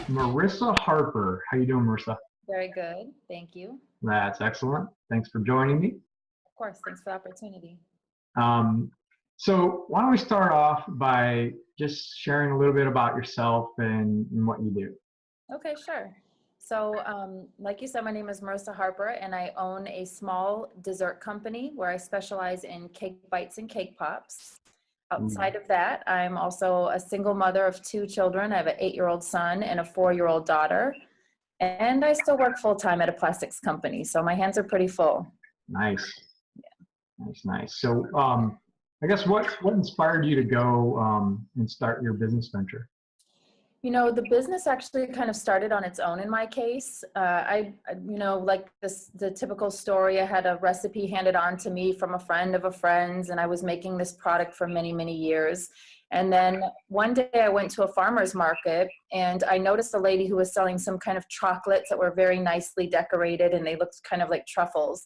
Marissa Harper. How you doing, Marissa? Very good. Thank you. That's excellent. Thanks for joining me. Of course. Thanks for the opportunity. Um, so why don't we start off by just sharing a little bit about yourself and what you do? Okay, sure. So, like you said, my name is Marissa Harper, and I own a small dessert company where I specialize in cake bites and cake pops. Outside of that, I'm also a single mother of two children. I have an 8-year-old son and a 4-year-old daughter. And I still work full-time at a plastics company, so my hands are pretty full. Nice. Nice, nice. So I guess what inspired you to go and start your business venture? You know, the business actually kind of started on its own in my case. Like the typical story, I had a recipe handed on to me from a friend of a friend's, and I was making this product for many, many years. And then one day I went to a farmer's market and I noticed a lady who was selling some kind of chocolates that were very nicely decorated and they looked kind of like truffles.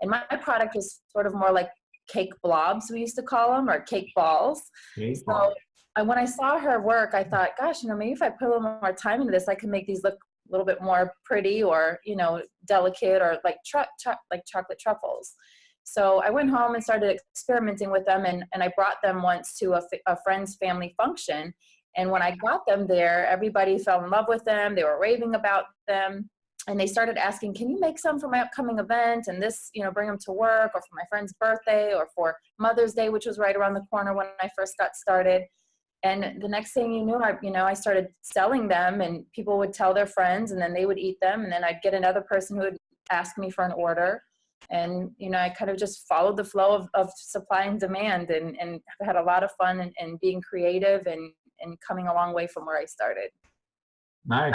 And my product was sort of more like cake blobs, we used to call them, or cake balls. Cake So balls. when I saw her work, I thought, gosh, maybe if I put a little more time into this, I can make these look a little bit more pretty or, delicate or like chocolate truffles. So I went home and started experimenting with them, and I brought them once to a friend's family function. And when I got them there, everybody fell in love with them. They were raving about them. And they started asking, can you make some for my upcoming event? And this, bring them to work, or for my friend's birthday, or for Mother's Day, which was right around the corner when I first got started. And the next thing you knew, I started selling them, and people would tell their friends, and then they would eat them. And then I'd get another person who would ask me for an order. And, I kind of just followed the flow of supply and demand, and I've had a lot of fun and being creative and coming a long way from where I started. Nice,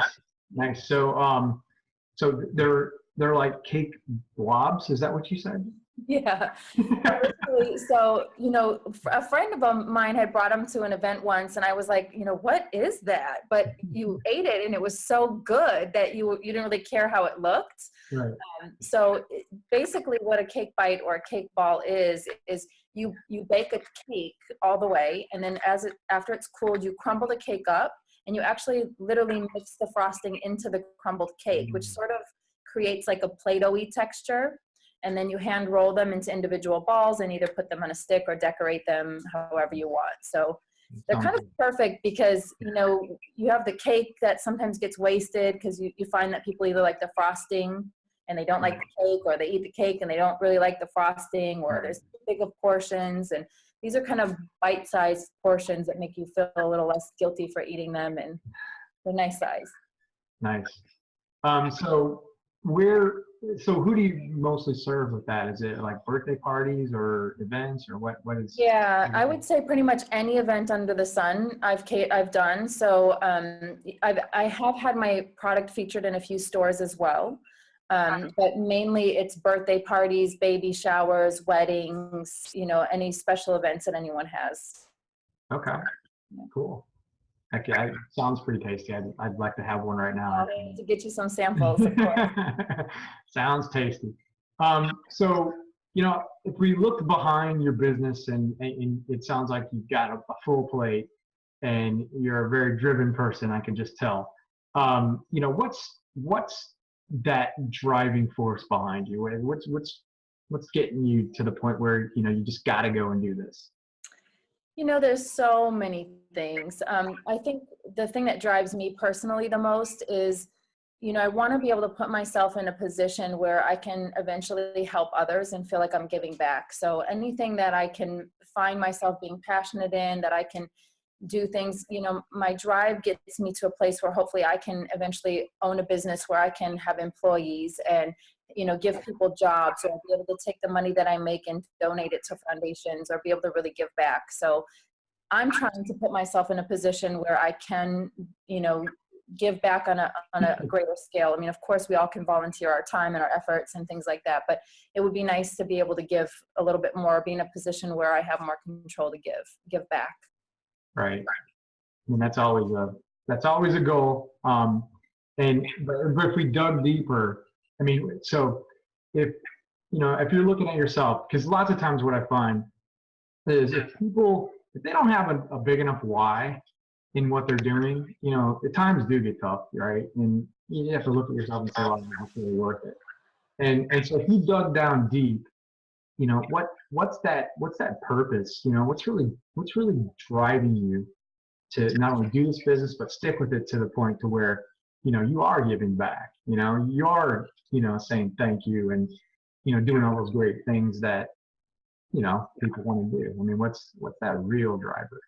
nice. So they're like cake blobs. Is that what you said? Yeah. So, a friend of mine had brought them to an event once, and I was like, what is that? But you ate it, and it was so good that you didn't really care how it looked. Right. So basically what a cake bite or a cake ball is you bake a cake all the way, and then after it's cooled, you crumble the cake up, and you actually literally mix the frosting into the crumbled cake, which sort of creates like a Play-Doh-y texture. And then you hand roll them into individual balls and either put them on a stick or decorate them however you want. So they're kind of perfect because, you have the cake that sometimes gets wasted because you find that people either like the frosting and they don't like the cake, or they eat the cake and they don't really like the frosting, or there's too big of portions. And these are kind of bite-sized portions that make you feel a little less guilty for eating them, and they're nice size. Nice. So who do you mostly serve with that? Is it like birthday parties or events, or what is? Yeah, I would say pretty much any event under the sun I've done. So I have had my product featured in a few stores as well. But mainly it's birthday parties, baby showers, weddings, any special events that anyone has. Okay, cool. Heck yeah, it sounds pretty tasty. I'd like to have one right now. To get you some samples, of course. Sounds tasty. So, if we look behind your business, and it sounds like you've got a full plate, and you're a very driven person, I can just tell. What's that driving force behind you? What's getting you to the point where, you just got to go and do this? There's so many things. I think the thing that drives me personally the most is, I want to be able to put myself in a position where I can eventually help others and feel like I'm giving back. So anything that I can find myself being passionate in, that I can do things, my drive gets me to a place where hopefully I can eventually own a business where I can have employees and, give people jobs, or be able to take the money that I make and donate it to foundations, or be able to really give back. So I'm trying to put myself in a position where I can, give back on a greater scale. I mean, of course, we all can volunteer our time and our efforts and things like that, but it would be nice to be able to give a little bit more, be in a position where I have more control to give back. Right. I mean, that's always a goal. But if we dug deeper, I mean, so if you're looking at yourself, because lots of times what I find is if they don't have a big enough why, in what they're doing, you know, the times do get tough, right? And you have to look at yourself and say, well, that's really worth it. And so he dug down deep, you know, what's that purpose? You know, what's really driving you to not only do this business, but stick with it to the point to where, you know, you are giving back, you know, you are, you know, saying thank you and, you know, doing all those great things that, you know, people want to do. I mean, what's that real driver?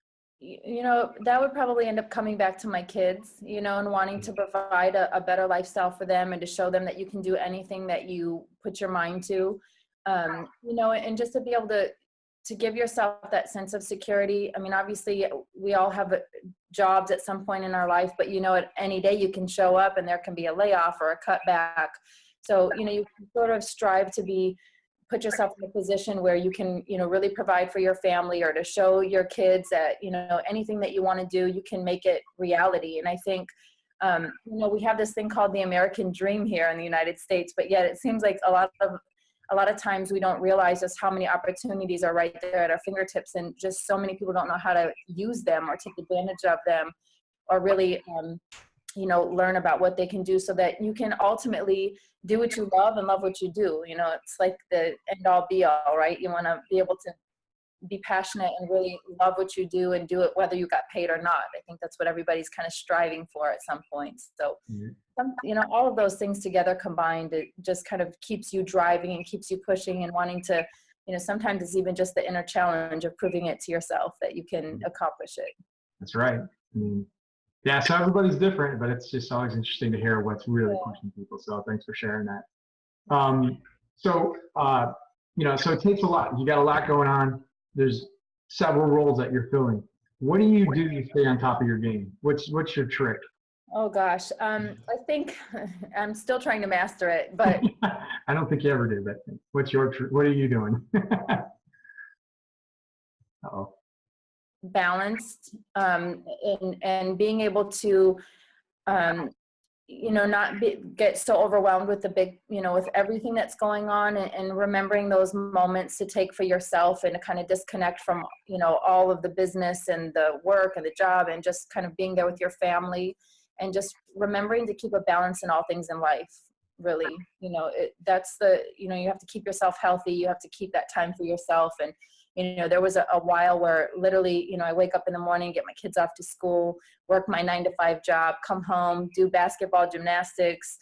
You know, that would probably end up coming back to my kids, you know, and wanting to provide a better lifestyle for them and to show them that you can do anything that you put your mind to, you know, and just to be able to give yourself that sense of security. I mean, obviously we all have jobs at some point in our life, but you know, at any day you can show up and there can be a layoff or a cutback. So, you know, you sort of strive to put yourself in a position where you can, you know, really provide for your family or to show your kids that, you know, anything that you want to do, you can make it reality. And I think, you know, we have this thing called the American dream here in the United States, but yet it seems like a lot of times we don't realize just how many opportunities are right there at our fingertips, and just so many people don't know how to use them or take advantage of them, or really, you know, learn about what they can do so that you can ultimately do what you love and love what you do. You know, it's like the end all be all, right? You want to be able to be passionate and really love what you do and do it whether you got paid or not. I think that's what everybody's kind of striving for at some point. So, you know, all of those things together combined, it just kind of keeps you driving and keeps you pushing and wanting to, you know, sometimes it's even just the inner challenge of proving it to yourself that you can accomplish it. That's right. I mean, yeah, so everybody's different, but it's just always interesting to hear what's really pushing people. So thanks for sharing that. You know, so it takes a lot. You got a lot going on. There's several roles that you're filling. What do you do to stay on top of your game? What's your trick? Oh gosh, I think I'm still trying to master it, but I don't think you ever did that. What are you doing? Uh-oh. Balanced, and being able to, you know, not get so overwhelmed with the big, you know, with everything that's going on, and remembering those moments to take for yourself and to kind of disconnect from, you know, all of the business and the work and the job, and just kind of being there with your family and just remembering to keep a balance in all things in life. Really, you know, that's the, you know, you have to keep yourself healthy. You have to keep that time for yourself. And you know, there was a while where literally, you know, I wake up in the morning, get my kids off to school, work my 9-to-5 job, come home, do basketball, gymnastics,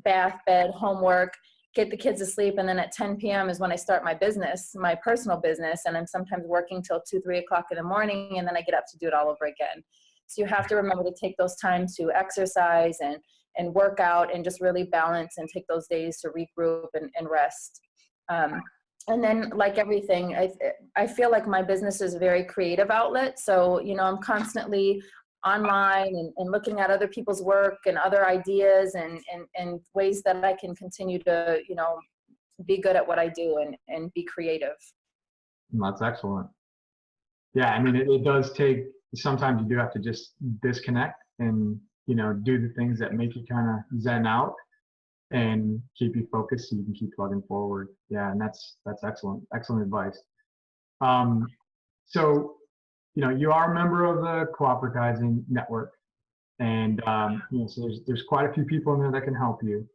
bath, bed, homework, get the kids to sleep. And then at 10 p.m. is when I start my business, my personal business. And I'm sometimes working till 2-3 o'clock in the morning. And then I get up to do it all over again. So you have to remember to take those times to exercise and work out and just really balance and take those days to regroup and rest. And then, like everything, I feel like my business is a very creative outlet. So, you know, I'm constantly online and looking at other people's work and other ideas and ways that I can continue to, you know, be good at what I do and be creative. That's excellent. Yeah, I mean, it does take, sometimes you do have to just disconnect and, you know, do the things that make you kind of zen out and keep you focused so you can keep plugging forward. Yeah, and that's excellent advice. So, you know, you are a member of the Cooperatizing Network, and you know, so there's quite a few people in there that can help you.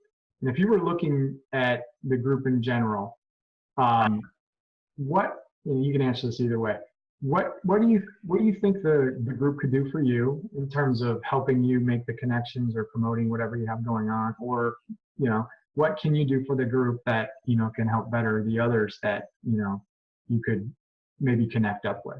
And if you were looking at the group in general, what, you know, you can answer this either way. What do you think the group could do for you in terms of helping you make the connections or promoting whatever you have going on, or, you know, what can you do for the group that, you know, can help better the others that, you know, you could maybe connect up with?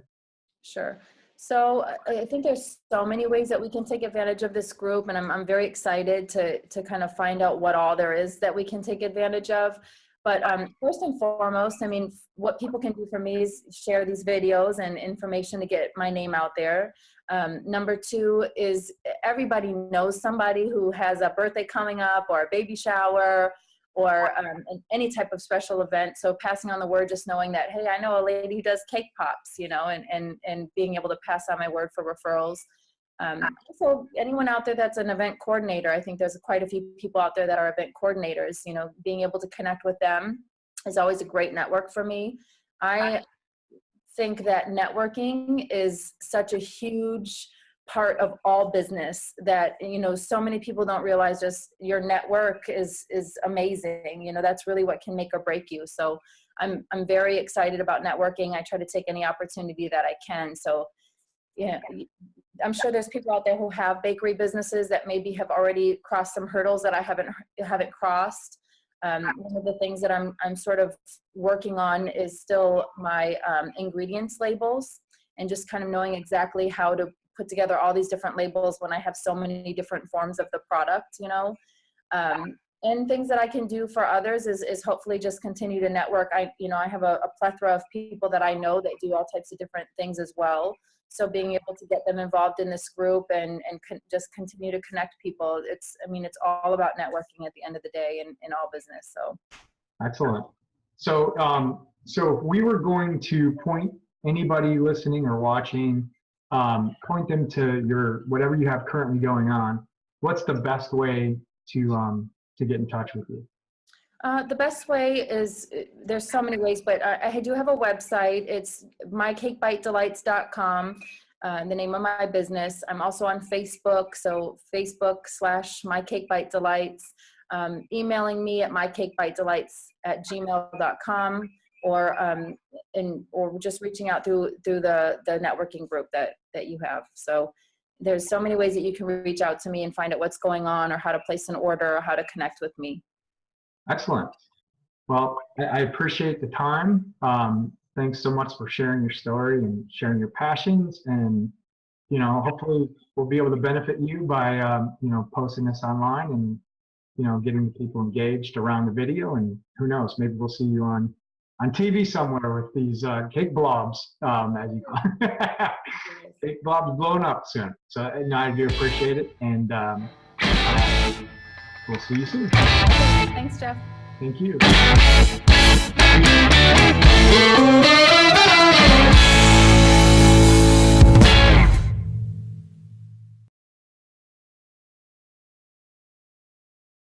Sure. So I think there's so many ways that we can take advantage of this group, and I'm very excited to kind of find out what all there is that we can take advantage of. But first and foremost, I mean, what people can do for me is share these videos and information to get my name out there. Number two is everybody knows somebody who has a birthday coming up or a baby shower or any type of special event. So passing on the word, just knowing that, hey, I know a lady who does cake pops, you know, and being able to pass on my word for referrals. Also, anyone out there that's an event coordinator, I think there's quite a few people out there that are event coordinators, you know, being able to connect with them is always a great network for me. I think that networking is such a huge part of all business that, you know, so many people don't realize just your network is amazing. You know, that's really what can make or break you. So I'm very excited about networking. I try to take any opportunity that I can. So yeah, I'm sure there's people out there who have bakery businesses that maybe have already crossed some hurdles that I haven't crossed. One of the things that I'm sort of working on is still my ingredients labels, and just kind of knowing exactly how to put together all these different labels when I have so many different forms of the product, you know. And things that I can do for others is hopefully just continue to network. I have a plethora of people that I know that do all types of different things as well. So being able to get them involved in this group and just continue to connect people, it's all about networking at the end of the day in all business. So excellent. So so if we were going to point anybody listening or watching, point them to your whatever you have currently going on, what's the best way to get in touch with you? The best way is, there's so many ways, but I do have a website. It's mycakebitedelights.com, the name of my business. I'm also on Facebook, so Facebook/mycakebitedelights. Emailing me at mycakebitedelights@gmail.com, or just reaching out through the networking group that you have. So there's so many ways that you can reach out to me and find out what's going on, or how to place an order, or how to connect with me. Excellent. Well, I appreciate the time. Thanks so much for sharing your story and sharing your passions. And, you know, hopefully we'll be able to benefit you by, posting this online and, getting people engaged around the video. And who knows, maybe we'll see you on TV somewhere with these cake blobs, as you call it. Cake blobs blowing up soon. So I do appreciate it. And we'll see you soon. Thanks, Jeff. Thank you.